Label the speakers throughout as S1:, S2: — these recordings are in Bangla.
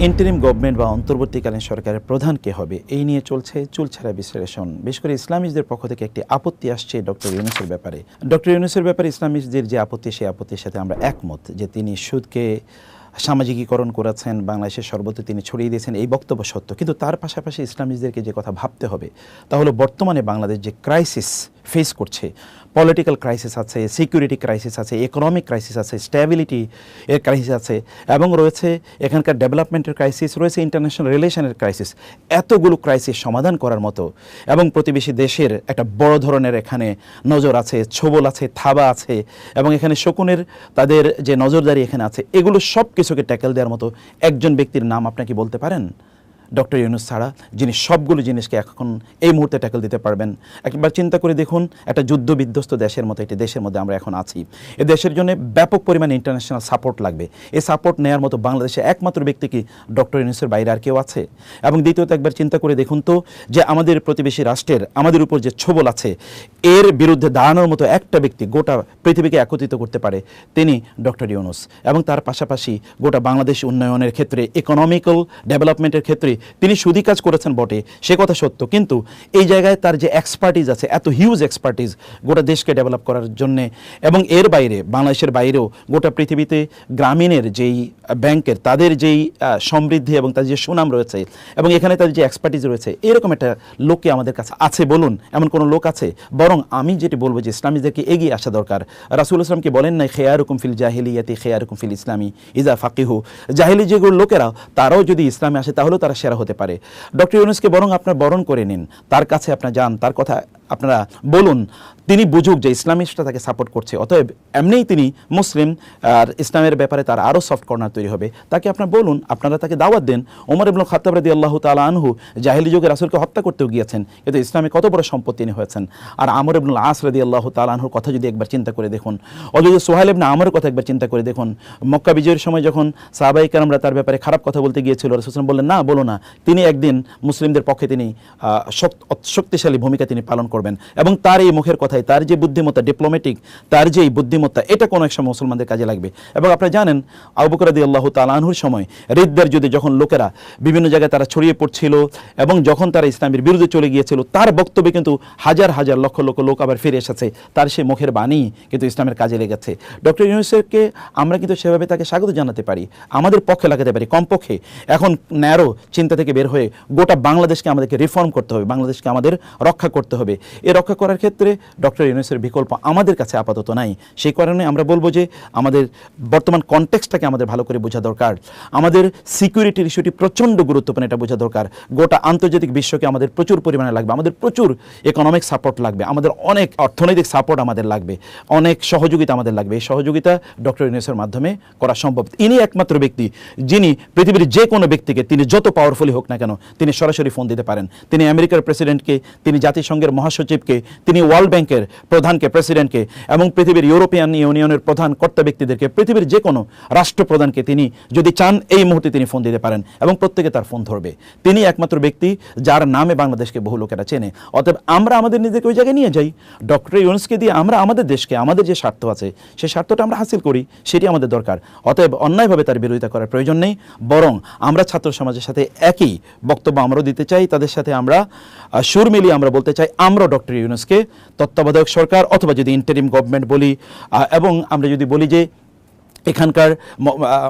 S1: ইন্টারিম গভর্নমেন্ট বা অন্তর্বর্তীকালীন সরকারের প্রধান কে হবে এই নিয়ে চলছে চুলছেড়া বিশ্লেষণ। বিশেষ করে ইসলামিস্টদের পক্ষ থেকে একটি আপত্তি আসছে ডক্টর ইউনূসের ব্যাপারে। ডক্টর ইউনূসের ব্যাপারে ইসলামিস্টদের যে আপত্তি, সেই আপত্তির সাথে আমরা একমত যে তিনি সুদকে সামাজিকীকরণ করেছেন, বাংলাদেশের সর্বত্র তিনি ছড়িয়ে দিয়েছেন, এই বক্তব্য সত্য। কিন্তু তার পাশাপাশি ইসলামিস্টদেরকে যে কথা ভাবতে হবে তা হলো বর্তমানে বাংলাদেশ যে ক্রাইসিস ফেস করছে, পলিটিক্যাল ক্রাইসিস আছে, সিকিউরিটি ক্রাইসিস আছে, ইকোনমিক ক্রাইসিস আছে, স্ট্যাবিলিটি এর ক্রাইসিস আছে, এবং রয়েছে এখানকার ডেভেলপমেন্টের ক্রাইসিস, রয়েছে ইন্টারন্যাশনাল রিলেশনের ক্রাইসিস। এতগুলো ক্রাইসিস সমাধান করার মতো এবং প্রতিবেশী দেশের একটা বড় ধরনের এখানে নজর আছে, ছোবল আছে, থাবা আছে, এবং এখানে শকুনের তাদের যে নজরদারি এখানে আছে, এগুলো সব কিছুকে ট্যাকেল দেওয়ার মতো একজন ব্যক্তির নাম আপনাকে বলতে পারেন? ডক্টর ইউনূস ছাড়া, যিনি সবগুলো জিনিসকে এখন এই মুহূর্তে ট্যাকেল দিতে পারবেন। একবার চিন্তা করে দেখুন, একটা যুদ্ধ বিধ্বস্ত দেশের মতো একটি দেশের মধ্যে আমরা এখন আছি। এই দেশের জন্য ব্যাপক পরিমাণে ইন্টারন্যাশনাল সাপোর্ট লাগবে। এই সাপোর্ট নেওয়ার মতো বাংলাদেশে একমাত্র ব্যক্তি কি ডক্টর ইউনূসের বাইরে আর কেউ আছে? এবং দ্বিতীয়ত একবার চিন্তা করে দেখুন তো, যে আমাদের প্রতিবেশী রাষ্ট্রের আমাদের উপর যে ছোবল আছে, এর বিরুদ্ধে দাঁড়ানোর মতো একটা ব্যক্তি গোটা পৃথিবীকে একত্রিত করতে পারে, তিনি ডক্টর ইউনূস। এবং তার পাশাপাশি গোটা বাংলাদেশ উন্নয়নের ক্ষেত্রে, ইকোনমিক্যাল ডেভেলপমেন্টের ক্ষেত্রে তিনি সুদী কাজ করেছেন বটে, সে কথা সত্য, কিন্তু এই জায়গায় তার যে এক্সপার্টিজ আছে, এত হিউজ এক্সপার্টিজ গোটা দেশকে ডেভেলপ করার জন্যে, এবং এর বাইরে বাংলাদেশের বাইরেও গোটা পৃথিবীতে গ্রামীণের যেই ব্যাংকের তাদের যেই সমৃদ্ধি এবং তাদের যে সুনাম রয়েছে, এবং এখানে তাদের যে এক্সপার্টিজ রয়েছে, এরকম একটা লোককে আমাদের কাছে আছে বলুন? এমন কোনো লোক আছে? বরং আমি যেটি বলবো যে ইসলামীদেরকে এগিয়ে আসা দরকার। রাসূলুল্লাহ সাল্লাল্লাহু আলাইহি ওয়াসাল্লাম কি বলেন নাই, খেয়ারুকুম ফিল জাহিলিয়াতি খেয়ারুকুম ফিল ইসলামি ইজা ফাকিহু? জাহিলি যেগুলো লোকেরা, তারাও যদি ইসলামে আসে তাহলেও তারা সেরা হতে পারে। ডক্টর ইউনূসকে বরং আপনার বরণ করে নিন, তার কাছে আপনার যান, তার কথা আপনারা বলুন, তিনি বুঝুক যে ইসলামিস্টরা তাকে সাপোর্ট করছে। অতএব এমনিই তিনি মুসলিম, আর ইসলামের ব্যাপারে তার আরও সফট কর্নার তৈরি হবে। তাকে আপনার বলুন, আপনারা তাকে দাওয়াত দেন। ওমর ইবনুল খাত্তাব রাদিয়াল্লাহু তাআলা আনহু জাহিলি যুগে রাসূলকে হত্যা করতেও গিয়েছেন, কিন্তু ইসলামে কত বড় সম্পদ তিনি হয়েছেন। আর আমর ইবনুল আস রাদিয়াল্লাহু তাআলা আনহুর কথা যদি একবার চিন্তা করে দেখুন, অথবা সোহাইল ইবনে আমরের কথা একবার চিন্তা করে দেখুন, মক্কা বিজয়ের সময় যখন সাহাবায়ে কেরামরা তার ব্যাপারে খারাপ কথা বলতে গিয়েছিল, রাসূল সাল্লাল্লাহু আলাইহি ওয়াসাল্লাম বললেন, না বলো না, তিনি একদিন মুসলিমদের পক্ষে তিনি শক্তিশালী ভূমিকা তিনি পালন করবেন। এবং তার এই মুখের কথায়, তার যে বুদ্ধিমত্তা, ডিপ্লোম্যাটিক তার যে বুদ্ধিমত্তা, এটা কোনো এক সময় মুসলমানদের কাজে লাগবে। এবং আপনারা জানেন আবু বকর রাদিয়াল্লাহু তাআলা আনহুর সময় রিদ্দার যুদ্ধে যখন লোকেরা বিভিন্ন জায়গায় তারা ছড়িয়ে পড়ছিল, এবং যখন তারা ইসলামের বিরুদ্ধে চলে গিয়েছিল, তার বক্তব্যে কিন্তু হাজার হাজার লক্ষ লক্ষ লোক আবার ফিরে এসেছে। তার সেই মুখের বাণী কিন্তু ইসলামের কাজে লেগেছে। ডক্টর ইউনূসকে আমরা কিন্তু সেভাবে তাকে স্বাগত জানাতে পারি, আমাদের পক্ষে লাগাতে পারি। কমপক্ষে এখন ন্যারো চিন্তা থেকে বের হয়ে গোটা বাংলাদেশকে আমাদেরকে রিফর্ম করতে হবে, বাংলাদেশকে আমাদের রক্ষা করতে হবে। এই রক্ষা করার ক্ষেত্রে ডক্টর ইউনূসের বিকল্প আমাদের কাছে আপাতত নাই। সেই কারণে আমরা বলবো যে আমাদের বর্তমান কনটেক্সটটাকে আমাদের ভালো করে বোঝা দরকার। আমাদের সিকিউরিটির ইস্যুটি প্রচণ্ড গুরুত্বপূর্ণ, এটা বোঝা দরকার। গোটা আন্তর্জাতিক বিশ্বকে আমাদের প্রচুর পরিমাণে লাগবে, আমাদের প্রচুর ইকোনমিক সাপোর্ট লাগবে, আমাদের অনেক অর্থনৈতিক সাপোর্ট আমাদের লাগবে, অনেক সহযোগিতা আমাদের লাগবে। এই সহযোগিতা ডক্টর ইউনূসের মাধ্যমে করা সম্ভব। ইনি একমাত্র ব্যক্তি যিনি পৃথিবীর যে কোনো ব্যক্তিকে, তিনি যত পাওয়ারফুলি হোক না কেন, তিনি সরাসরি ফোন দিতে পারেন। তিনি আমেরিকার প্রেসিডেন্টকে, তিনি জাতিসংঘের মহাসচিবকে, তিনি ওয়ার্ল্ড ব্যাংকের প্রধানকে, প্রেসিডেন্টকে, এবং পৃথিবীর ইউরোপিয়ান ইউনিয়নের প্রধান কর্তা ব্যক্তিদেরকে, পৃথিবীর যে কোনো রাষ্ট্রপ্রধানকে তিনি যদি চান এই মুহূর্তে তিনি ফোন দিতে পারেন, এবং প্রত্যেকে তার ফোন ধরবে। তিনি একমাত্র ব্যক্তি যার নামে বাংলাদেশকে বহু লোকেরা চেনে। অতএব আমরা আমাদের নিজেকে ওই জায়গায় নিয়ে যাই, ডক্টর ইউনূসকে দিয়ে আমরা আমাদের দেশকে, আমাদের যে স্বার্থ আছে সেই স্বার্থটা আমরা হাসিল করি, সেটি আমাদের দরকার। অতএব অন্যায়ভাবে তার বিরোধিতা করার প্রয়োজন নেই, বরং আমরা ছাত্র সমাজের সাথে একই বক্তব্য আমরাও দিতে চাই, তাদের সাথে আমরা সুর মিলিয়ে আমরা বলতে চাই, আমরা ডক্টর ইউনূসকে তত্ত্বাবধায়ক সরকার অথবা যদি ইন্টারিম গভর্নমেন্ট বলি, এবং আমরা যদি বলি যে এখানকার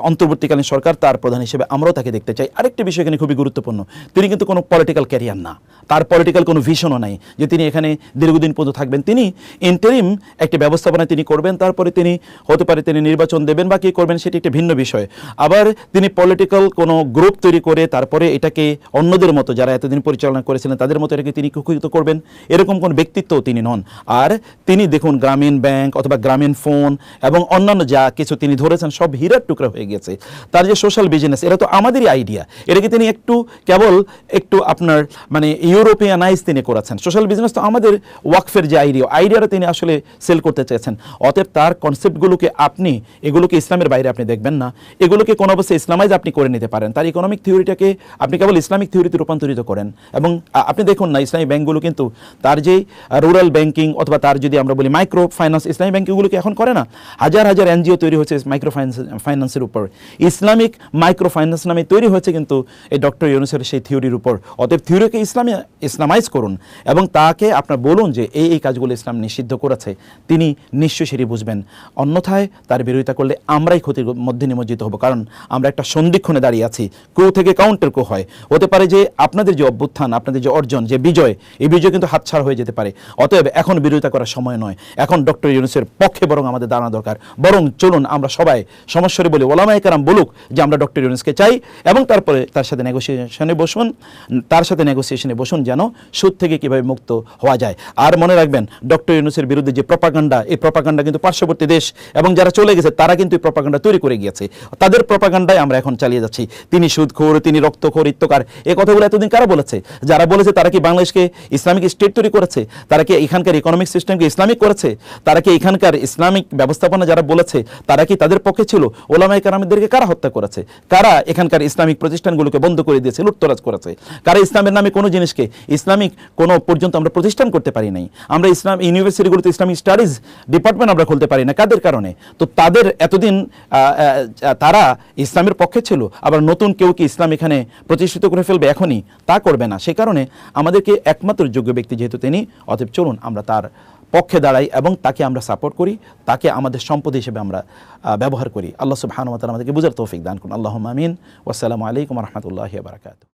S1: অন্তর্বর্তীকালীন সরকার, তার প্রধান হিসেবে আমরাও তাকে দেখতে চাই। আরেকটি বিষয় এখানে খুবই গুরুত্বপূর্ণ, তিনি কিন্তু কোনো পলিটিক্যাল ক্যারিয়ার না, তার পলিটিক্যাল কোনো ভিশনও নাই যে তিনি এখানে দীর্ঘদিন পর্যন্ত থাকবেন। তিনি ইন্টারিম একটি ব্যবস্থাপনা তিনি করবেন, তারপরে তিনি হতে পারে তিনি নির্বাচন দেবেন বা কী করবেন সেটি একটি ভিন্ন বিষয়। আবার তিনি পলিটিক্যাল কোনো গ্রুপ তৈরি করে তারপরে এটাকে অন্যদের মতো যারা এতদিন পরিচালনা করেছিলেন তাদের মতো এটাকে তিনি কুক্ষিগত করবেন, এরকম কোন ব্যক্তিত্বও তিনি নন। আর তিনি দেখুন গ্রামীণ ব্যাংক অথবা গ্রামীণ ফোন এবং অন্যান্য যা কিছু তিনি ধরেছেন সব হীরার টুকরা হয়ে গেছে। তার যে সোশ্যাল বিজনেস, এটা তো আমাদেরই আইডিয়া, এটাকে তিনি কেবল একটু আপনার মানে ইউরোপিয়ানাইজ তিনি করেছেন। সোশ্যাল বিজনেস তো আমাদের ওয়াকফের যে আইডিয়াটা তিনি আসলে সেল করতে চেয়েছেন। অতএব তার কনসেপ্টগুলোকে এগুলোকে ইসলামের বাইরে আপনি দেখবেন না, এগুলোকে কোনো অবস্থায় ইসলামাইজ আপনি করে নিতে পারেন। তার ইকোনমিক থিওরিটাকে আপনি কেবল ইসলামিক থিওরিতে রূপান্তরিত করেন। এবং আপনি দেখুন না, ইসলামী ব্যাংকগুলো কিন্তু তার যে রুরাল ব্যাংকিং অথবা তার যদি আমরা বলি মাইক্রো ফাইন্যান্স, ইসলামী ব্যাংকগুলোকে এখন করে না। হাজার হাজার এনজিও তৈরি হয়েছে মাইক্রো ফাইন্যান্সের উপর। ইসলামিক মাইক্রো ফাইন্যান্স নামে তৈরি হয়েছে কিন্তু এই ডক্টর ইউনূসের সেই থিওরির উপর। অতএব থিওরিকে ইসলামাইজ করুন এবং তাকে আপনার বলুন যে এই কাজগুলো ইসলাম নিষিদ্ধ করেছে, তিনি নিশ্চয়ই সেটি বুঝবেন। অন্যথায় তার বিরোধিতা করলে আমরাই ক্ষতির মধ্যে নিমজ্জিত হব, কারণ আমরা একটা সন্ধিক্ষণে দাঁড়িয়ে আছি। কেউ থেকে কাউন্টার কেউ হয়, হতে পারে যে আপনাদের যে অভ্যুত্থান, আপনাদের যে অর্জন, যে বিজয়, এই বিজয় কিন্তু হাতছাড়া হয়ে যেতে পারে। অতএব এখন বিরোধিতা করার সময় নয়, এখন ডক্টর ইউনূসের পক্ষে বরং আমাদের দাঁড়ানো দরকার। বরং চলুন আমরা সবাই সমস্যারে বলি, ওলামায়ে কেরাম বলুক যে আমরা ডক্টর ইউনূসকে চাই, এবং তারপরে তার সাথে নেগোসিয়েশনে বসুন যেন সুদ থেকে কীভাবে মুক্ত হওয়া যায়। আর মনে রাখবেন, ডক্টর ইউনূসের বিরুদ্ধে যে প্রপাগান্ডা, এই প্রপাগান্ডা কিন্তু পার্শ্ববর্তী দেশ এবং যারা চলে গেছে তারা কিন্তু এই প্রপাগান্ডা তৈরি করে গিয়েছে। তাদের প্রপাগান্ডায় আমরা এখন চালিয়ে যাচ্ছি। তিনি সুদখোর, তিনি রক্তখোর, ইত্তকার, এই কথাগুলো এতদিন কারা বলেছে? যারা বলেছে তারা কি বাংলাদেশকে ইসলামিক স্টেট তৈরি করেছে? তারা কি এখানকার ইকোনমিক সিস্টেমকে ইসলামিক করেছে? তারা কি এখানকার ইসলামিক ব্যবস্থাপনা যারা বলেছে তারা কি তাদের পক্ষে ছিল? ওলামায়ে কেরামদেরকে কারা হত্যা করেছে? কারা এখানকার ইসলামিক প্রতিষ্ঠানগুলোকে বন্ধ করে দিয়েছে, লুটতরাজ করেছে? কারা ইসলামের নামে কোনো জিনিসকে ইসলামিক কোনো পর্যন্ত আমরা প্রতিষ্ঠান করতে পারি নাই? আমরা ইসলাম ইউনিভার্সিটিগুলোতে ইসলামিক স্টাডিজ ডিপার্টমেন্ট আমরা খুলতে পারি না, কাদের কারণে? তো তাদের এতদিন তারা ইসলামের পক্ষে ছিল, আবার নতুন কেউ কি ইসলাম এখানে প্রতিষ্ঠিত করে ফেলবে এখনই? তা করবে না। সে কারণে আমাদেরকে একমাত্র যোগ্য ব্যক্তি যেহেতু তিনি, অতএব চলুন আমরা তার পক্ষে দাঁড়াই এবং তাকে আমরা সাপোর্ট করি, তাকে আমাদের সম্পদ হিসেবে আমরা ব্যবহার করি। আল্লাহ সুবহানাহু ওয়া তাআলা আমাদেরকে বুঝার তৌফিক দান করুন। আল্লাহুম্মা আমিন। ওয়াসসালামু আলাইকুম ওয়া রাহমাতুল্লাহি ওয়া বারাকাতুহু।